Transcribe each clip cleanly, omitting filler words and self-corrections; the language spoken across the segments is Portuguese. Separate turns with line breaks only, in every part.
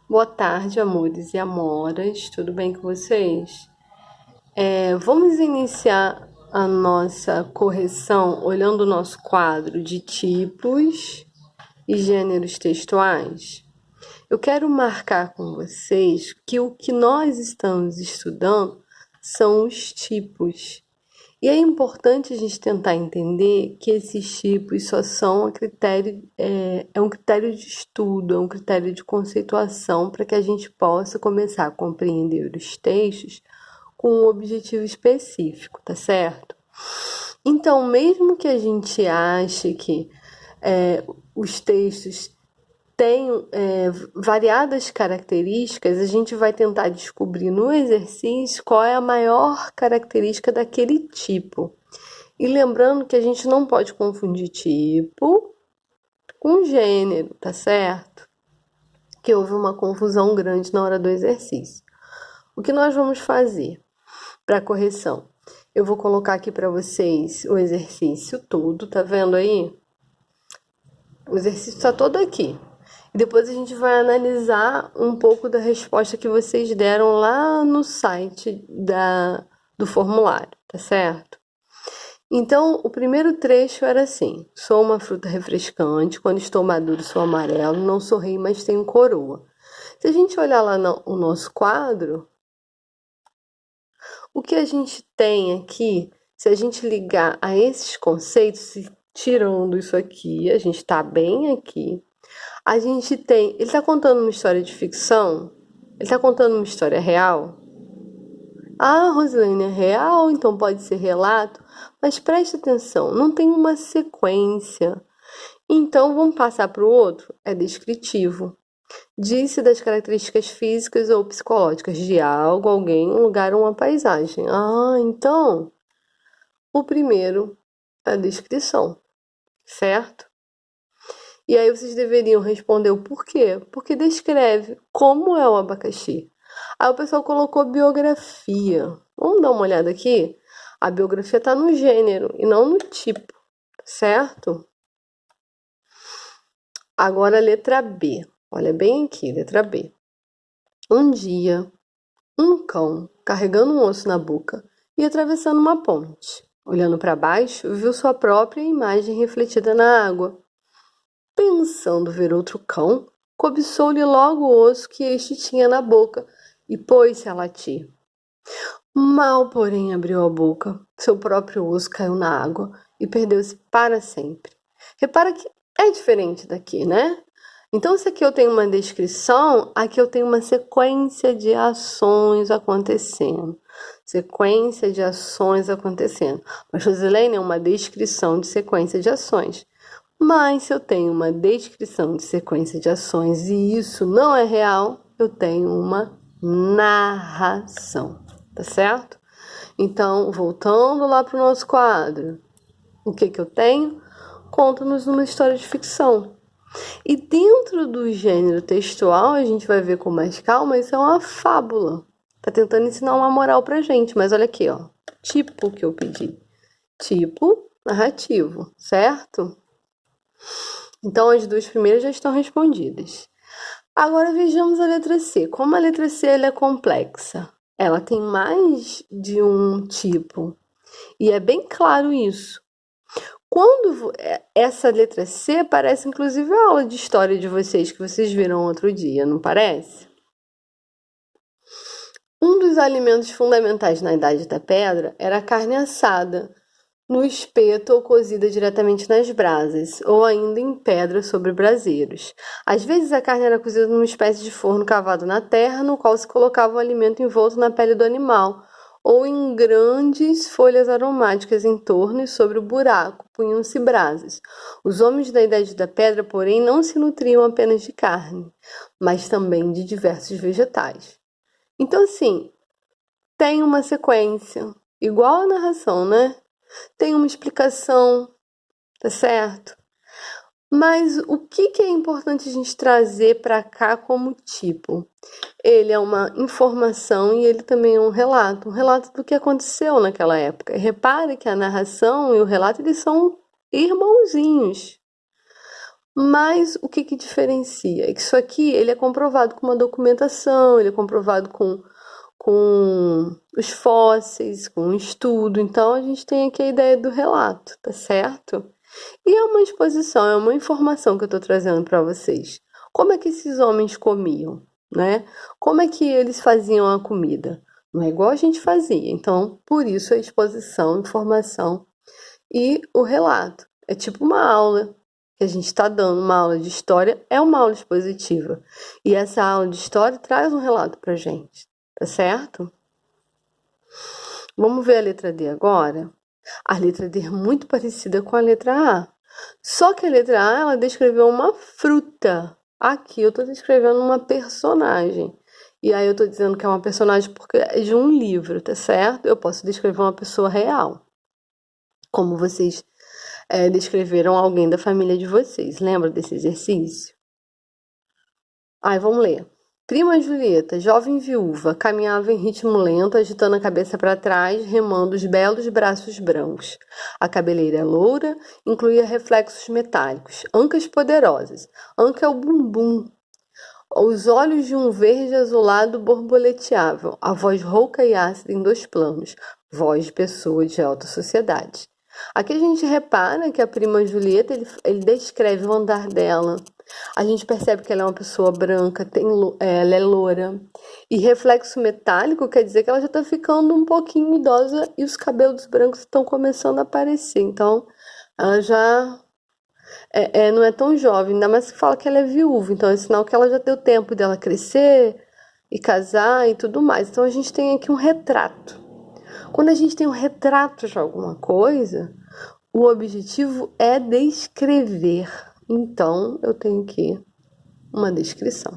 Boa tarde, amores e amoras, tudo bem com vocês? Vamos iniciar a nossa correção olhando o nosso quadro de tipos e gêneros textuais. Eu quero marcar com vocês que o que nós estamos estudando são os tipos. E é importante a gente tentar entender que esses tipos só são um critério de estudo, é um critério de conceituação para que a gente possa começar a compreender os textos com um objetivo específico, tá certo? Então, mesmo que a gente ache que os textos têm variadas características, a gente vai tentar descobrir no exercício qual é a maior característica daquele tipo. E lembrando que a gente não pode confundir tipo com gênero, tá certo? Que houve uma confusão grande na hora do exercício. O que nós vamos fazer para correção? Eu vou colocar aqui para vocês o exercício todo, tá vendo aí? O exercício está todo aqui. E depois a gente vai analisar um pouco da resposta que vocês deram lá no site do formulário, tá certo? Então, o primeiro trecho era assim: sou uma fruta refrescante, quando estou maduro sou amarelo, não sou rei, mas tenho coroa. Se a gente olhar lá no nosso quadro, o que a gente tem aqui, se a gente ligar a esses conceitos, tirando isso aqui, a gente está bem aqui. A gente tem. Ele está contando uma história de ficção? Ele está contando uma história real? Ah, Rosilene, é real, então pode ser relato. Mas preste atenção, não tem uma sequência. Então vamos passar para o outro? É descritivo. Diz-se das características físicas ou psicológicas de algo, alguém, um lugar ou uma paisagem. Ah, então o primeiro é a descrição, certo? E aí vocês deveriam responder o porquê. Porque descreve como é o abacaxi. Aí o pessoal colocou biografia. Vamos dar uma olhada aqui? A biografia está no gênero e não no tipo, certo? Agora a letra B. Olha bem aqui, letra B. Um dia, um cão, carregando um osso na boca, ia atravessando uma ponte. Olhando para baixo, viu sua própria imagem refletida na água. Pensando ver outro cão, cobiçou-lhe logo o osso que este tinha na boca e pôs-se a latir. Mal, porém, abriu a boca, seu próprio osso caiu na água e perdeu-se para sempre. Repara que é diferente daqui, né? Então, se aqui eu tenho uma descrição, aqui eu tenho uma sequência de ações acontecendo. Sequência de ações acontecendo. Mas Rosilene é uma descrição de sequência de ações. Mas se eu tenho uma descrição de sequência de ações e isso não é real, eu tenho uma narração, tá certo? Então, voltando lá para o nosso quadro, o que eu tenho? Conta-nos uma história de ficção. E dentro do gênero textual, a gente vai ver com mais calma, isso é uma fábula. Tá tentando ensinar uma moral pra gente, mas olha aqui, ó. Tipo que eu pedi. Tipo narrativo, certo? Então, as duas primeiras já estão respondidas. Agora vejamos a letra C. Como a letra C ela é complexa, ela tem mais de um tipo. E é bem claro isso. Quando essa letra C parece inclusive a aula de história de vocês que vocês viram outro dia, não parece? Um dos alimentos fundamentais na Idade da Pedra era a carne assada, no espeto ou cozida diretamente nas brasas, ou ainda em pedra sobre braseiros. Às vezes a carne era cozida numa espécie de forno cavado na terra, no qual se colocava o alimento envolto na pele do animal, ou em grandes folhas aromáticas em torno e sobre o buraco punham-se brasas. Os homens da Idade da Pedra, porém, não se nutriam apenas de carne, mas também de diversos vegetais. Então, assim, tem uma sequência, igual a narração, né? Tem uma explicação, tá certo? Mas o que é importante a gente trazer para cá como tipo? Ele é uma informação e ele também é um relato do que aconteceu naquela época. E repare que a narração e o relato eles são irmãozinhos. Mas o que diferencia? É que isso aqui ele é comprovado com uma documentação, ele é comprovado com os fósseis, com um estudo. Então a gente tem aqui a ideia do relato, tá certo? E é uma exposição, é uma informação que eu estou trazendo para vocês. Como é que esses homens comiam, né? Como é que eles faziam a comida? Não é igual a gente fazia. Então, por isso a exposição, informação e o relato. É tipo uma aula que a gente está dando, uma aula de história, é uma aula expositiva. E essa aula de história traz um relato para gente, tá certo? Vamos ver a letra D agora? A letra D é muito parecida com a letra A. Só que a letra A, ela descreveu uma fruta. Aqui eu estou descrevendo uma personagem. E aí eu estou dizendo que é uma personagem porque é de um livro, tá certo? Eu posso descrever uma pessoa real. Como vocês descreveram alguém da família de vocês. Lembra desse exercício? Aí vamos ler. Prima Julieta, jovem viúva, caminhava em ritmo lento, agitando a cabeça para trás, remando os belos braços brancos. A cabeleira loura incluía reflexos metálicos, ancas poderosas. Anca é o bumbum. Os olhos de um verde azulado borboleteavam, a voz rouca e ácida em dois planos, voz de pessoa de alta sociedade. Aqui a gente repara que a prima Julieta, ele descreve o andar dela. A gente percebe que ela é uma pessoa branca, ela é loura. E reflexo metálico quer dizer que ela já está ficando um pouquinho idosa e os cabelos brancos estão começando a aparecer. Então, ela já não é tão jovem, ainda mais que fala que ela é viúva. Então, é sinal que ela já deu tempo dela crescer e casar e tudo mais. Então, a gente tem aqui um retrato. Quando a gente tem um retrato de alguma coisa, o objetivo é descrever. Então, eu tenho aqui uma descrição,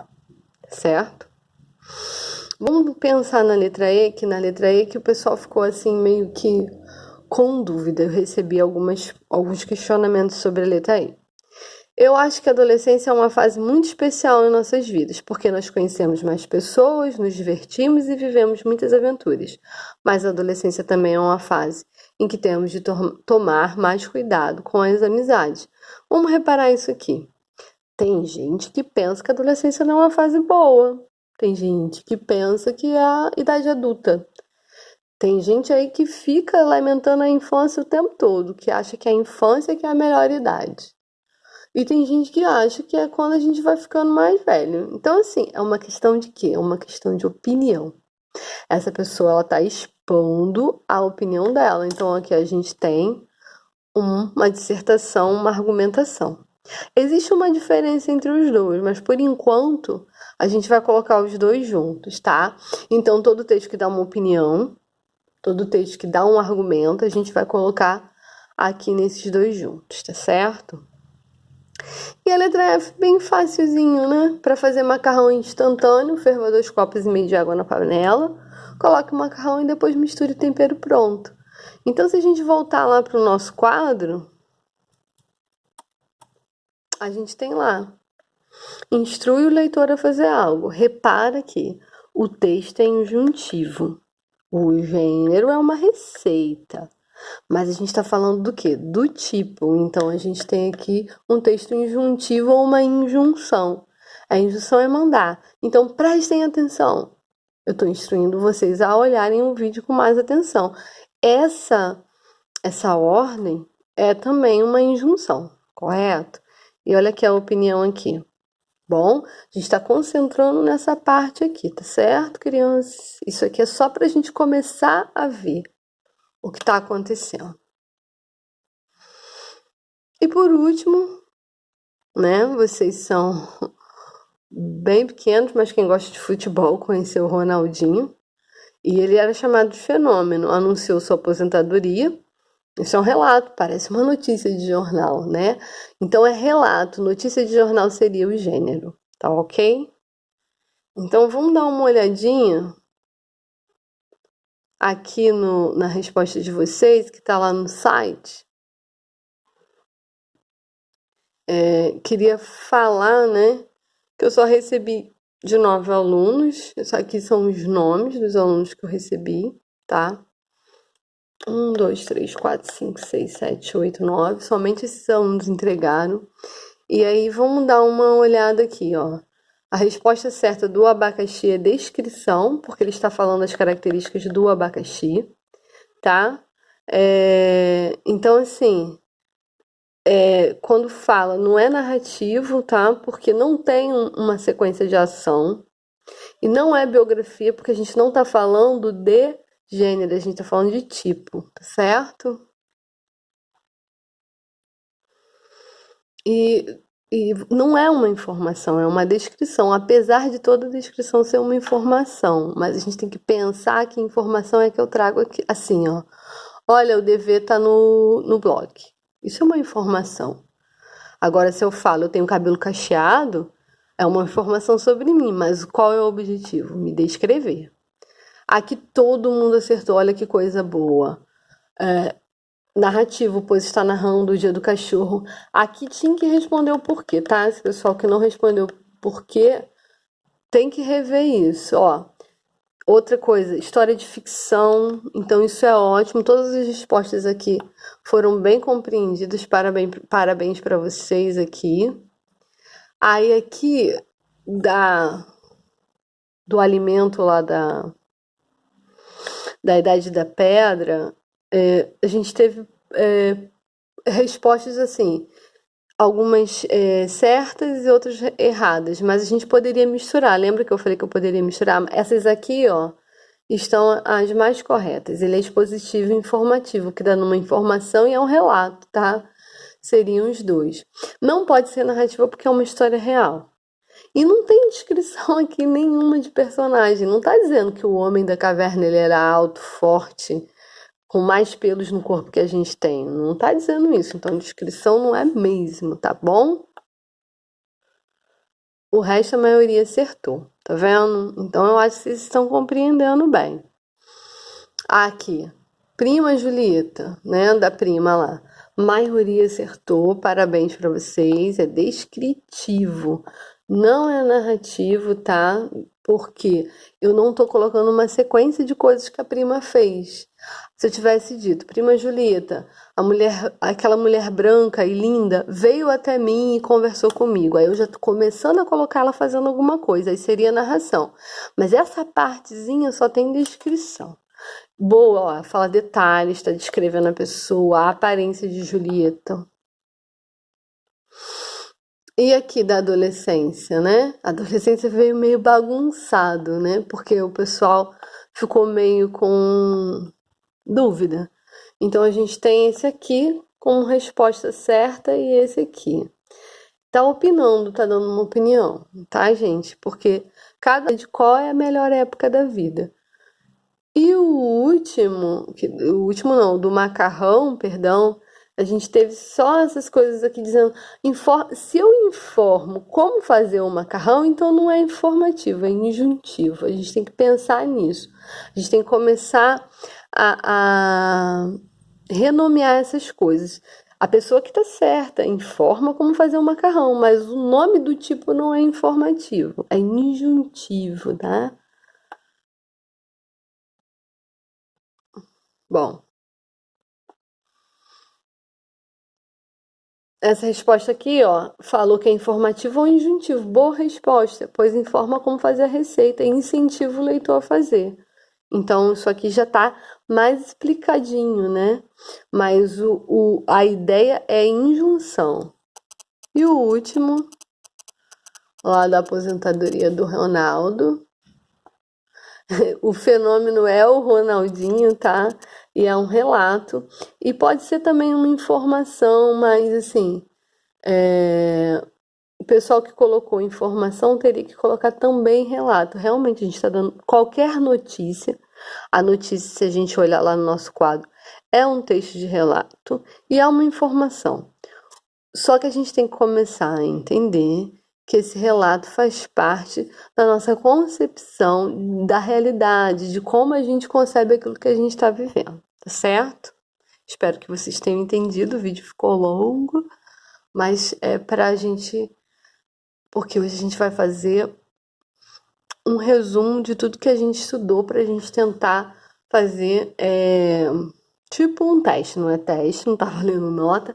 certo? Vamos pensar na letra E, que o pessoal ficou assim meio que com dúvida. Eu recebi alguns questionamentos sobre a letra E. Eu acho que a adolescência é uma fase muito especial em nossas vidas, porque nós conhecemos mais pessoas, nos divertimos e vivemos muitas aventuras. Mas a adolescência também é uma fase em que temos de tomar mais cuidado com as amizades. Vamos reparar isso aqui. Tem gente que pensa que a adolescência não é uma fase boa. Tem gente que pensa que é a idade adulta. Tem gente aí que fica lamentando a infância o tempo todo, que acha que a infância que é a melhor idade. E tem gente que acha que é quando a gente vai ficando mais velho. Então, assim, é uma questão de quê? É uma questão de opinião. Essa pessoa, ela tá expondo a opinião dela. Então, aqui a gente tem uma dissertação, uma argumentação. Existe uma diferença entre os dois, mas por enquanto a gente vai colocar os dois juntos, tá? Então, todo texto que dá uma opinião, todo texto que dá um argumento, a gente vai colocar aqui nesses dois juntos, tá certo? E a letra F, bem facilzinho, né? Para fazer macarrão instantâneo, ferva 2 copos e meio de água na panela, coloque o macarrão e depois misture o tempero pronto. Então, se a gente voltar lá para o nosso quadro, a gente tem lá: instrui o leitor a fazer algo. Repara que o texto é injuntivo. O gênero é uma receita. Mas a gente está falando do quê? Do tipo. Então, a gente tem aqui um texto injuntivo ou uma injunção. A injunção é mandar. Então, prestem atenção. Eu estou instruindo vocês a olharem o vídeo com mais atenção. Essa ordem é também uma injunção, correto? E olha aqui a opinião aqui. Bom, a gente está concentrando nessa parte aqui, tá certo, crianças? Isso aqui é só para a gente começar a ver o que está acontecendo. E por último, né? Vocês são bem pequenos, mas quem gosta de futebol conheceu o Ronaldinho. E ele era chamado de fenômeno, anunciou sua aposentadoria. Isso é um relato, parece uma notícia de jornal, né? Então é relato, notícia de jornal seria o gênero, tá ok? Então vamos dar uma olhadinha aqui na resposta de vocês, que está lá no site. Queria falar, né, que eu só recebi de 9 alunos. Isso aqui são os nomes dos alunos que eu recebi, tá? 1, 2, 3, 4, 5, 6, 7, 8, 9. Somente esses alunos entregaram. E aí vamos dar uma olhada aqui, ó. A resposta certa do abacaxi é descrição, porque ele está falando as características do abacaxi, tá? Então, assim, quando fala, não é narrativo, tá? Porque não tem uma sequência de ação. E não é biografia, porque a gente não tá falando de gênero, a gente tá falando de tipo, tá certo? E, e não é uma informação, é uma descrição, apesar de toda descrição ser uma informação. Mas a gente tem que pensar que informação é que eu trago aqui, assim, ó. Olha, o dever tá no blog. Isso é uma informação. Agora, se eu falo, eu tenho cabelo cacheado, é uma informação sobre mim, mas qual é o objetivo? Me descrever. Aqui todo mundo acertou, olha que coisa boa. Narrativo, pois está narrando o dia do cachorro. Aqui tinha que responder o porquê, tá? Esse pessoal que não respondeu porquê tem que rever isso, ó. Outra coisa, história de ficção, então isso é ótimo. Todas as respostas aqui foram bem compreendidas. Parabéns para vocês aqui. Aí aqui do alimento lá da Idade da Pedra, a gente teve respostas assim, algumas certas e outras erradas, mas a gente poderia misturar. Lembra que eu falei que eu poderia misturar? Essas aqui, ó, estão as mais corretas. Ele é expositivo e informativo, que dá numa informação e é um relato, tá? Seriam os dois. Não pode ser narrativa porque é uma história real. E não tem descrição aqui nenhuma de personagem. Não tá dizendo que o homem da caverna ele era alto, forte, com mais pelos no corpo que a gente tem. Não tá dizendo isso. Então, descrição não é mesmo, tá bom? O resto a maioria acertou, tá vendo? Então, eu acho que vocês estão compreendendo bem. Aqui, prima Julieta, né? Da prima lá. Maioria acertou, parabéns para vocês. É descritivo, não é narrativo, tá? Porque eu não tô colocando uma sequência de coisas que a prima fez. Se eu tivesse dito, prima Julieta, aquela mulher branca e linda veio até mim e conversou comigo. Aí eu já tô começando a colocar ela fazendo alguma coisa, aí seria narração. Mas essa partezinha só tem descrição. Boa, ó, fala detalhes, está descrevendo a pessoa, a aparência de Julieta. E aqui da adolescência, né? A adolescência veio meio bagunçado, né? Porque o pessoal ficou meio com dúvida. Então a gente tem esse aqui com resposta certa e esse aqui. Tá opinando, tá dando uma opinião, tá, gente? Porque cada de qual é a melhor época da vida. E o último não, do macarrão, perdão, a gente teve só essas coisas aqui dizendo, se eu informo como fazer o macarrão, então não é informativo, é injuntivo. A gente tem que pensar nisso. A gente tem que começar a renomear essas coisas. A pessoa que está certa informa como fazer o macarrão, mas o nome do tipo não é informativo, é injuntivo, tá? Bom, essa resposta aqui, ó, falou que é informativo ou injuntivo. Boa resposta, pois informa como fazer a receita e incentiva o leitor a fazer. Então, isso aqui já está mais explicadinho, né? Mas a ideia é injunção. E o último, lá da aposentadoria do Ronaldo. O fenômeno é o Ronaldinho, tá? E é um relato. E pode ser também uma informação, mas assim, o pessoal que colocou informação teria que colocar também relato. Realmente, a gente está dando qualquer notícia. A notícia, se a gente olhar lá no nosso quadro, é um texto de relato e é uma informação. Só que a gente tem que começar a entender que esse relato faz parte da nossa concepção da realidade, de como a gente concebe aquilo que a gente está vivendo, tá certo? Espero que vocês tenham entendido, o vídeo ficou longo, mas é pra gente, porque hoje a gente vai fazer um resumo de tudo que a gente estudou pra gente tentar fazer tipo um teste, não é teste, não tá valendo nota,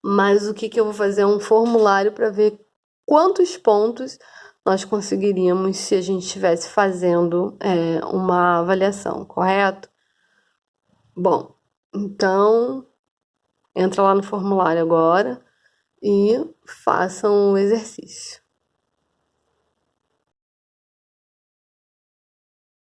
mas o que eu vou fazer é um formulário para ver quantos pontos nós conseguiríamos se a gente estivesse fazendo uma avaliação, correto? Bom, então entra lá no formulário agora e façam o exercício.